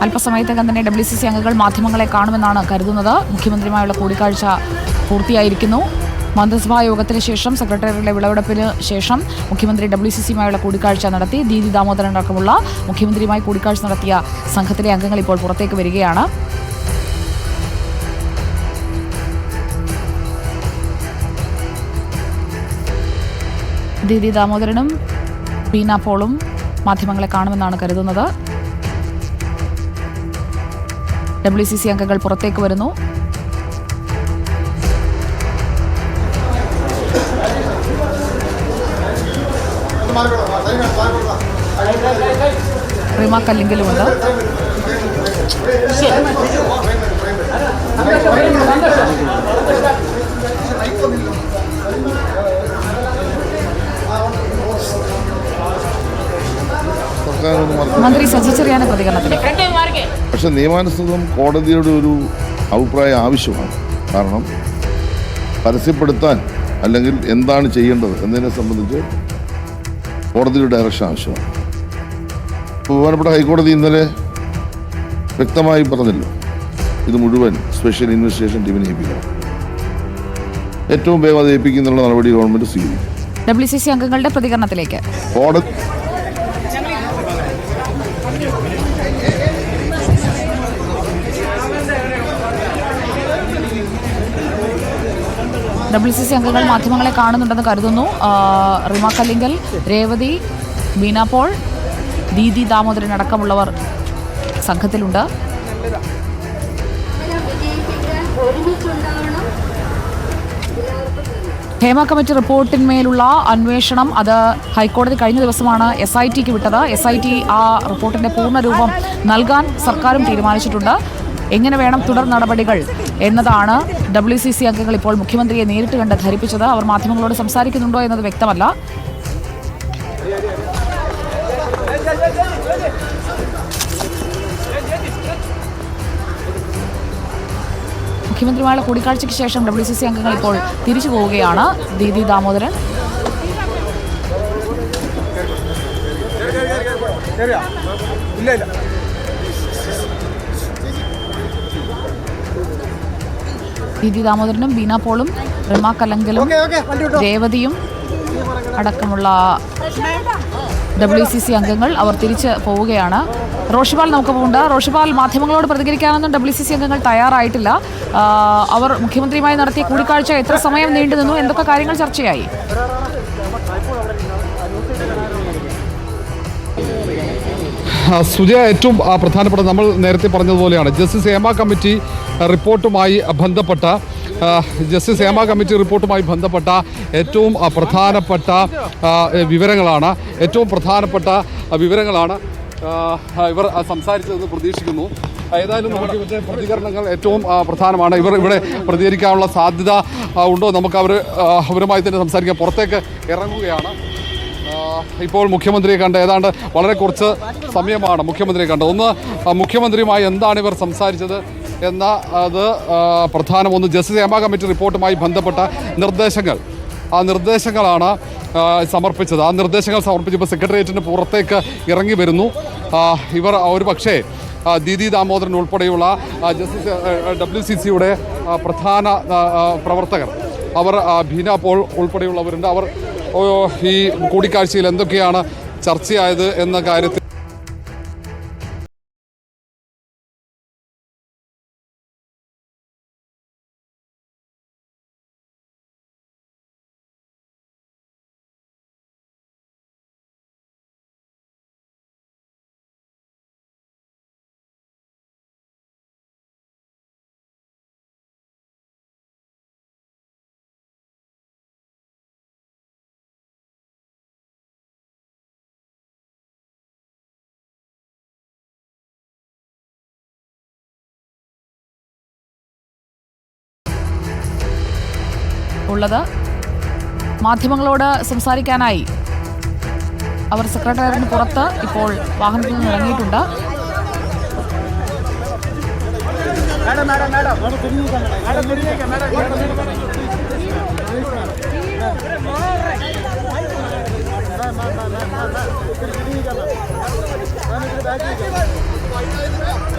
അല്പസമയത്തകം തന്നെ WCC അംഗങ്ങൾ മാധ്യമങ്ങളെ കാണുമെന്നാണ് കരുതുന്നത്. മുഖ്യമന്ത്രിയുമായുള്ള കൂടിക്കാഴ്ച പൂർത്തിയായിരിക്കുന്നു. മന്ത്രിസഭാ യോഗത്തിന് ശേഷം സെക്രട്ടറിയുടെ വിളവെടുപ്പിന് ശേഷം മുഖ്യമന്ത്രി WCCയുമായുള്ള കൂടിക്കാഴ്ച നടത്തി. ദീദി ദാമോദരൻ അടക്കമുള്ള മുഖ്യമന്ത്രിയുമായി കൂടിക്കാഴ്ച നടത്തിയ സംഘത്തിലെ അംഗങ്ങൾ ഇപ്പോൾ പുറത്തേക്ക് വരികയാണ്. ദീദി ദാമോദരനും ബീന പോളും മാധ്യമങ്ങളെ കാണുമെന്നാണ് കരുതുന്നത്. WCC അംഗങ്ങൾ പുറത്തേക്ക് വരുന്നു. റിമ കല്ലിങ്കലുമുണ്ട്. മന്ത്രി സജി ചെറിയാന്റെ പ്രതികരണത്തിലേക്ക്. പക്ഷെ നിയമാനുസൃതം കോടതിയുടെ ഒരു അഭിപ്രായം ആവശ്യമാണ്. കാരണം പരസ്യപ്പെടുത്താൻ അല്ലെങ്കിൽ എന്താണ് ചെയ്യേണ്ടത് എന്നതിനെ സംബന്ധിച്ച് കോടതിയുടെ ഡയറക്ഷൻ ആവശ്യമാണ്. ബഹുമാനപ്പെട്ട ഹൈക്കോടതി ഇന്നലെ വ്യക്തമായി പറഞ്ഞല്ലോ, ഇത് മുഴുവൻ സ്പെഷ്യൽ ഇൻവെസ്റ്റിഗേഷൻ ടീമിനെ ഏൽപ്പിക്കണം. ഏറ്റവും വേഗം അത് ഏൽപ്പിക്കുന്നുള്ള നടപടി ഗവൺമെന്റ് സ്വീകരിക്കും. WCC അംഗങ്ങളുടെ പ്രതികരണത്തിലേക്ക്. കോടതി WCC അംഗങ്ങൾ മാധ്യമങ്ങളെ കാണുന്നുണ്ടെന്ന് കരുതുന്നു. റിമ കല്ലിങ്കൽ, രേവതി, ബീന പോൾ, ദീദി ദാമോദരൻ അടക്കമുള്ളവർ സംഘത്തിലുണ്ട്. ഹേമ കമ്മിറ്റി റിപ്പോർട്ടിന്മേലുള്ള അന്വേഷണം അത് ഹൈക്കോടതി കഴിഞ്ഞ ദിവസമാണ് SITക്ക് വിട്ടത്. SIT ആ റിപ്പോർട്ടിന്റെ പൂർണ്ണരൂപം നൽകാൻ സർക്കാരും തീരുമാനിച്ചിട്ടുണ്ട്. എങ്ങനെ വേണം തുടർ നടപടികൾ എന്നതാണ് WCC അംഗങ്ങൾ ഇപ്പോൾ മുഖ്യമന്ത്രിയെ നേരിട്ട് കണ്ട് ധരിപ്പിച്ചത്. അവർ മാധ്യമങ്ങളോട് സംസാരിക്കുന്നുണ്ടോ എന്നത് വ്യക്തമല്ല. മുഖ്യമന്ത്രിയുമായുള്ള കൂടിക്കാഴ്ചയ്ക്ക് ശേഷം WCC അംഗങ്ങൾ ഇപ്പോൾ തിരിച്ചു പോവുകയാണ്. ദീദി ദാമോദരൻ ദീദി ദാമോദരനും ബീന പോളും റിമ കല്ലങ്കലും രേവതിയും അടക്കമുള്ള WCC അംഗങ്ങൾ അവർ തിരിച്ച് പോവുകയാണ്. റോഷിപാൽ നമുക്ക് പോകുന്നുണ്ട്. റോഷിപാൽ, മാധ്യമങ്ങളോട് പ്രതികരിക്കാനൊന്നും WCC അംഗങ്ങൾ തയ്യാറായിട്ടില്ല. അവർ മുഖ്യമന്ത്രിയുമായി നടത്തിയ കൂടിക്കാഴ്ച എത്ര സമയം നീണ്ടു നിന്നു? എന്തൊക്കെ കാര്യങ്ങൾ ചർച്ചയായി? സുജയ, ഏറ്റവും പ്രധാനപ്പെട്ട നമ്മൾ നേരത്തെ പറഞ്ഞതുപോലെയാണ് ജസ്റ്റിസ് ഹേമ കമ്മിറ്റി റിപ്പോർട്ടുമായി ബന്ധപ്പെട്ട ഏറ്റവും പ്രധാനപ്പെട്ട വിവരങ്ങളാണ് ഇവർ സംസാരിച്ചതെന്ന് പ്രതീക്ഷിക്കുന്നു. ഏതായാലും നമുക്ക് ഇവരുടെ പ്രതികരണങ്ങൾ ഏറ്റവും പ്രധാനമാണ്. ഇവിടെ പ്രതികരിക്കാനുള്ള സാധ്യത ഉണ്ടോ? നമുക്ക് അവരുമായി തന്നെ സംസാരിക്കാം. പുറത്തേക്ക് ഇറങ്ങുകയാണ്. ഇപ്പോൾ മുഖ്യമന്ത്രിയെ കണ്ട് ഏതാണ്ട് വളരെ കുറച്ച് സമയമാണ് മുഖ്യമന്ത്രിയെ കണ്ടത്. ഒന്ന്, മുഖ്യമന്ത്രിയുമായി എന്താണ് ഇവർ സംസാരിച്ചത് എന്ന അത് പ്രധാനം. ഒന്ന്, ജസ്റ്റിസ് ഹേമ കമ്മിറ്റി റിപ്പോർട്ടുമായി ബന്ധപ്പെട്ട നിർദ്ദേശങ്ങളാണ് സമർപ്പിച്ചത്. ആ നിർദ്ദേശങ്ങൾ സമർപ്പിച്ചപ്പോൾ സെക്രട്ടേറിയറ്റിന് പുറത്തേക്ക് ഇറങ്ങി വരുന്നു ഇവർ. ഒരു പക്ഷേ ദീദി ദാമോദരൻ ഉൾപ്പെടെയുള്ള ജസ്റ്റിസ് WCCയുടെ പ്രധാന പ്രവർത്തകർ, അവർ ബീന പോൾ ഉൾപ്പെടെയുള്ളവരുണ്ട്. അവർ ഈ കൂടിക്കാഴ്ചയിൽ എന്തൊക്കെയാണ് ചർച്ചയായത് എന്ന കാര്യത്തിൽ ഉള്ളത്. മാധ്യമങ്ങളോട് സംസാരിക്കാനായി അവർ സെക്രട്ടേറിയറ്റിന് പുറത്ത് ഇപ്പോൾ വാഹനത്തിൽ നിന്ന് ഇറങ്ങിയിട്ടുണ്ട്. വൈകാരിക